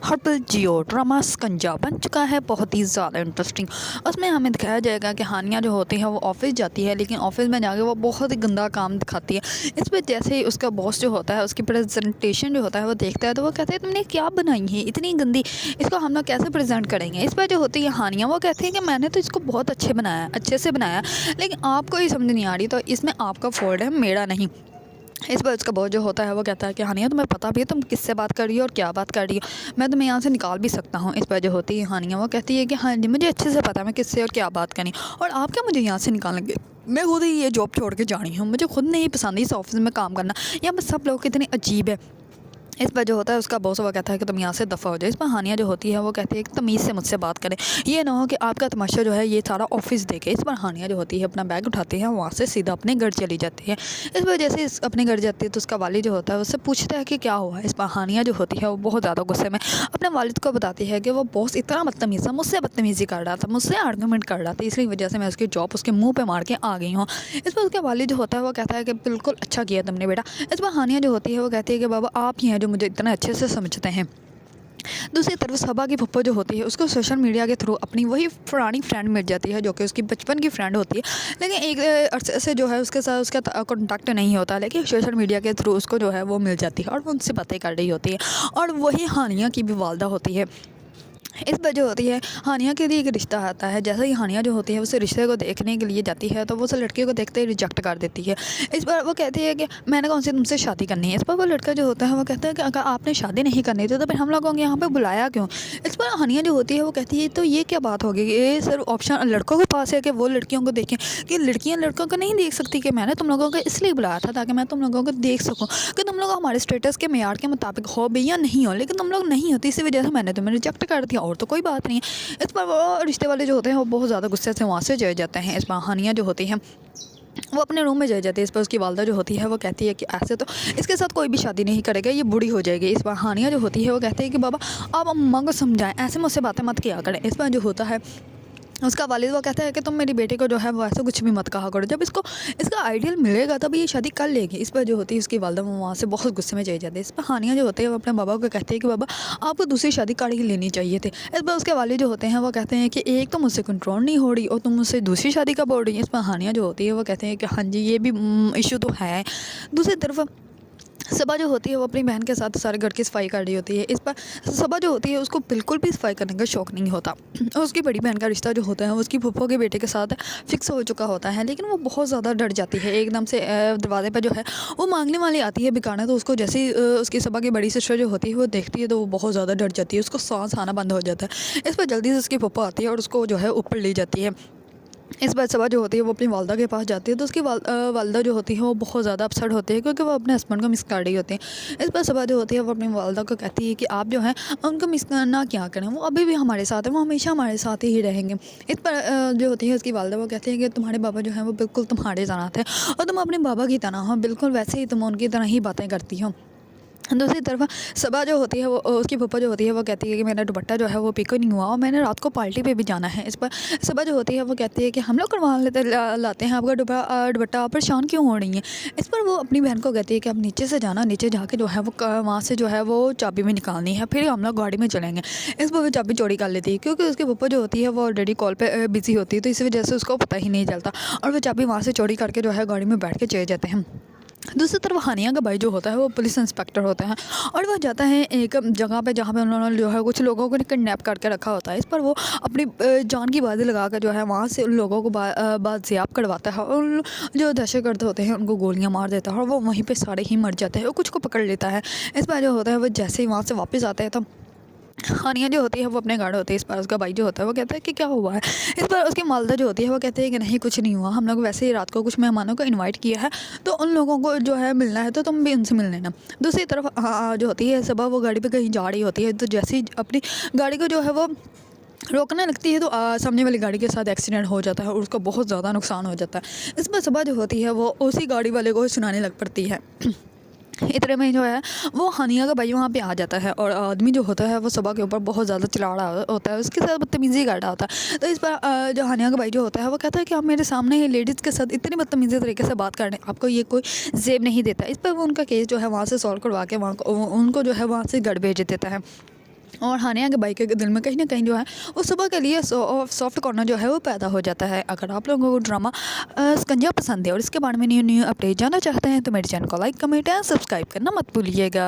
Herbal जियो drama स्कंजा बन चुका है बहुत ही ज़्यादा इंटरेस्टिंग। उसमें हमें दिखाया जाएगा कि हानिया जो होती है वो ऑफिस जाती है, लेकिन ऑफिस में जाके वो बहुत ही गंदा काम दिखाती है। इस पर जैसे ही उसका बॉस जो होता है उसकी प्रेजेंटेशन जो होता है वो देखता है तो वो कहते हैं तुमने क्या बनाई है इतनी गंदी, इसको हम लोग कैसे प्रेजेंट करेंगे। इस पर जो होती है हानिया वो कहती है कि मैंने तो इसको बहुत अच्छे से बनाया, लेकिन आपको ही समझ नहीं आ रही, तो इसमें आपका फॉल्ट है, मेरा नहीं। इस पर उसका बॉस जो होता है वो कहता है कि हानिया तुम्हें पता भी है तुम किससे बात कर रही हो और क्या बात कर रही हो, मैं तुम्हें यहाँ से निकाल भी सकता हूँ। इस पर जो होती है हानिया वो कहती है कि हाँ जी मुझे अच्छे से पता है मैं किससे और क्या बात करनी, और आप क्या मुझे यहाँ से निकालेंगे, मैं खुद ही ये जॉब छोड़ के जानी हूँ, मुझे खुद नहीं पसंद इस ऑफिस में काम करना, यहाँ पर सब लोग कितने अजीब है। इस पर जो होता है उसका बॉस वो कहता है कि तुम यहाँ से दफ़ा हो जाए। इस पर हानिया जो होती है वो कहती है कि तमीज़ से मुझसे बात करें, ये ना हो कि आपका तमाशा जो है ये सारा ऑफिस देखे। इस पर हानिया जो होती है अपना बैग उठाती है, वहाँ से सीधा अपने घर चली जाती है। इस पर जैसे अपने घर जाती है तो उसका वालिद जो होता है उससे पूछता है कि क्या हुआ। इस पर हानिया जो होती है वो बहुत ज़्यादा गुस्से में अपने वालिद को बताती है कि वो बॉस इतना बदतमीज़ था, मुझसे बदतमीज़ी कर रहा था, मुझसे आर्गूमेंट कर रहा था, इसलिए वजह से मैं उसकी जॉब उसके मुँह पर मार के आ गई हूँ। इस पर उसके वालिद जो होता है वो कहता है कि बिल्कुल अच्छा किया तुमने बेटा। इस पर हानिया जो होती है वो कहती है कि बाबा आप ही हैं जो मुझे इतना अच्छे से समझते हैं। दूसरी तरफ सबा की पप्पो जो होती है उसको सोशल मीडिया के थ्रू अपनी वही पुरानी फ्रेंड मिल जाती है जो कि उसकी बचपन की फ्रेंड होती है, लेकिन एक अरसे से जो है उसके साथ उसका कॉन्टैक्ट नहीं होता, लेकिन सोशल मीडिया के थ्रू उसको जो है वो मिल जाती है और वो उनसे बातें कर रही होती है, और वही हानिया की भी वालदा होती है। इस पर जो होती है हानिया के लिए एक रिश्ता आता है। जैसे ही हानिया जो होती है उस रिश्ते को देखने के लिए जाती है तो वो उस लड़के को देखते ही रिजेक्ट कर देती है। इस पर वो कहती है कि मैंने कौन सी तुमसे शादी करनी है। इस पर वो लड़का जो होता है वो कहता है कि अगर आपने शादी नहीं करनी थी तो फिर हम लोगों को यहाँ पे बुलाया क्यों। इस पर हानिया जो होती है वो कहती है तो ये क्या बात होगी, ये सिर्फ ऑप्शन लड़कों के पास है कि वो लड़कियों को देखें, कि लड़कियाँ लड़कों को नहीं देख सकती, कि मैंने तुम लोगों को इसलिए बुलाया था ताकि मैं तुम लोगों को देख सकूँ कि तुम लोग हमारे स्टेटस के मेयार के मुताबिक हो भी या नहीं हो, लेकिन तुम लोग नहीं होती, इसी वजह से मैंने तुम्हें रिजेक्ट कर दिया, और तो कोई बात नहीं। इस पर वो रिश्ते वाले जो होते हैं वो बहुत ज़्यादा गुस्से से वहाँ से चले जाते हैं। इस पर हानिया जो होती है वो अपने रूम में चले जाती है। इस पर उसकी वालदा जो होती है वो कहती है कि ऐसे तो इसके साथ कोई भी शादी नहीं करेगा, ये बूढ़ी हो जाएगी। इस पर हानिया जो होती है वो कहती है कि बाबा आप अम्मा को समझाएं, ऐसे मुझसे बातें मत किया करें। इस पर जो होता है उसका वालिद वो कहता है कि तुम मेरी बेटी को जो है वो ऐसा कुछ भी मत कहा करो, जब इसको इसका आइडियल मिलेगा तब ये शादी कर लेगी। इस पर जो होती है उसकी वालदा वो वहाँ से बहुत गुस्से में चली जाती है। इस पर हानिया जो होते हैं वो अपने बाबा को कहते हैं कि बाबा आपको दूसरी शादी कर ही लेनी चाहिए थी। इस पर उसके वालिद जो होते हैं वो कहते हैं कि एक तो मुझसे कंट्रोल नहीं हो रही और तुम मुझसे दूसरी शादी का बोल रही है। इस पर हानिया जो होती है वो कहते हैं कि हाँ जी ये भी इशू तो है। दूसरी तरफ सबा जो होती है वो अपनी बहन के साथ सारे घर की सफाई कर रही होती है। इस पर सबा जो होती है उसको बिल्कुल भी सफाई करने का शौक़ नहीं होता, और उसकी बड़ी बहन का रिश्ता जो होता है उसकी फूफो के बेटे के साथ फिक्स हो चुका होता है, लेकिन वो बहुत ज़्यादा डर जाती है। एकदम से दरवाजे पर जो है वो मांगने वाली आती है बिकाना, तो उसको जैसे ही उसकी सबा की बड़ी सिस्टर जो होती है वो देखती है तो वो बहुत ज़्यादा डर जाती है, उसको सांस आना बंद हो जाता है। इस पर जल्दी से उसकी फूफो आती है और उसको जो है ऊपर ले जाती है। इस बार सबा जो होती है वो अपनी वालदा के पास जाती है, तो उसकी वालदा जो होती है वो बहुत ज़्यादा अपसेट होती है क्योंकि वो अपने हस्बैंड को मिस कर रही होती है। इस पर सबा जो होती है वो अपनी वालदा को कहती है कि आप जो है उनको मिस ना क्या करें, वो अभी भी हमारे साथ है, वो हमेशा हमारे साथ ही रहेंगे। इस पर जो होती है उसकी वालदा वो कहती है कि तुम्हारे बाबा जो है वो बिल्कुल तुम्हारे तरह थे और तुम अपने बाबा की तरह हो, बिल्कुल वैसे ही तुम उनकी तरह ही बातें करती हो। दूसरी तरफ सबा जो होती है वो उसकी फूफा जो होती है वो कहती है कि मेरा दुपट्टा जो है वो पिको नहीं हुआ और मैंने रात को पार्टी पे भी जाना है। इस पर सबा जो होती है वो कहती है कि हम लोग करवा लाते हैं आपका दुपट्टा, आप परेशान क्यों हो रही हैं। इस पर वो अपनी बहन को कहती है कि आप नीचे से जाना, नीचे जाके जो है वो वहाँ से जो है वो चाबी में निकालनी है, फिर हम लोग गाड़ी में चलेंगे। इस पर वो चाबी चोरी कर लेती है क्योंकि उसकी फूफा जो होती है वो ऑलरेडी कॉल पर बिजी होती है, तो इस वजह से उसको पता ही नहीं चलता और वो चाबी वहाँ से चोरी करके जो है गाड़ी में बैठ के चले जाते हैं। दूसरी तरफ हानिया का भाई जो होता है वो पुलिस इंस्पेक्टर होता है और वह जाता है एक जगह पे जहाँ पे उन्होंने जो है कुछ लोगों को किडनैप करके रखा होता है। इस पर वो अपनी जान की बाजी लगा कर जो है वहाँ से उन लोगों को बाजियाब करवाता है और जो दहशतगर्द होते हैं उनको गोलियाँ मार देता है और वो वहीं पे सारे ही मर जाते हैं और कुछ को पकड़ लेता है। इस पर जो होता है वो जैसे ही वहाँ से वापस आते हैं तो हानिया जो होती है वो अपने गार्ड होते हैं। इस पर उसका भाई जो होता है वो कहता है कि क्या हुआ है। इस पर उसकी मालदा जो होती है वो कहते हैं कि नहीं कुछ नहीं हुआ, हम लोग वैसे ही रात को कुछ मेहमानों को इनवाइट किया है तो उन लोगों को जो है मिलना है तो तुम भी उनसे मिल लेना। दूसरी तरफ जो होती है सबा वो गाड़ी पे कहीं जा रही होती है, तो जैसे ही अपनी गाड़ी को जो है वो रोकने लगती है तो सामने वाली गाड़ी के साथ एक्सीडेंट हो जाता है और उसको बहुत ज़्यादा नुकसान हो जाता है। इस पर सबा जो होती है वो उसी गाड़ी वाले को सुनाने लग पड़ती है। इतने में जो है वो हानिया का भाई वहाँ पे आ जाता है और आदमी जो होता है वो सबा के ऊपर बहुत ज़्यादा चिल्ला रहा होता है, उसके साथ बदतमीज़ी कर रहा होता है। तो इस पर जो हानिया का भाई जो होता है वो कहता है कि आप मेरे सामने ही लेडीज़ के साथ इतनी बदतमीज़ी तरीके से बात कर रहे हैं, आपको ये कोई जेब नहीं देता। इस पर वो उनका केस जो है वहाँ से सॉल्व करवा के वहाँ उनको जो है वहाँ से घर भेज देता है। और हानिया के भाई के दिल में कहीं ना कहीं जो है वो सुबह के लिए सॉफ्ट कॉर्नर जो है वो पैदा हो जाता है। अगर आप लोगों को ड्रामा शिकंजा पसंद है और इसके बारे में न्यू न्यू अपडेट जानना चाहते हैं तो मेरे चैनल को लाइक कमेंट एंड सब्सक्राइब करना मत भूलिएगा।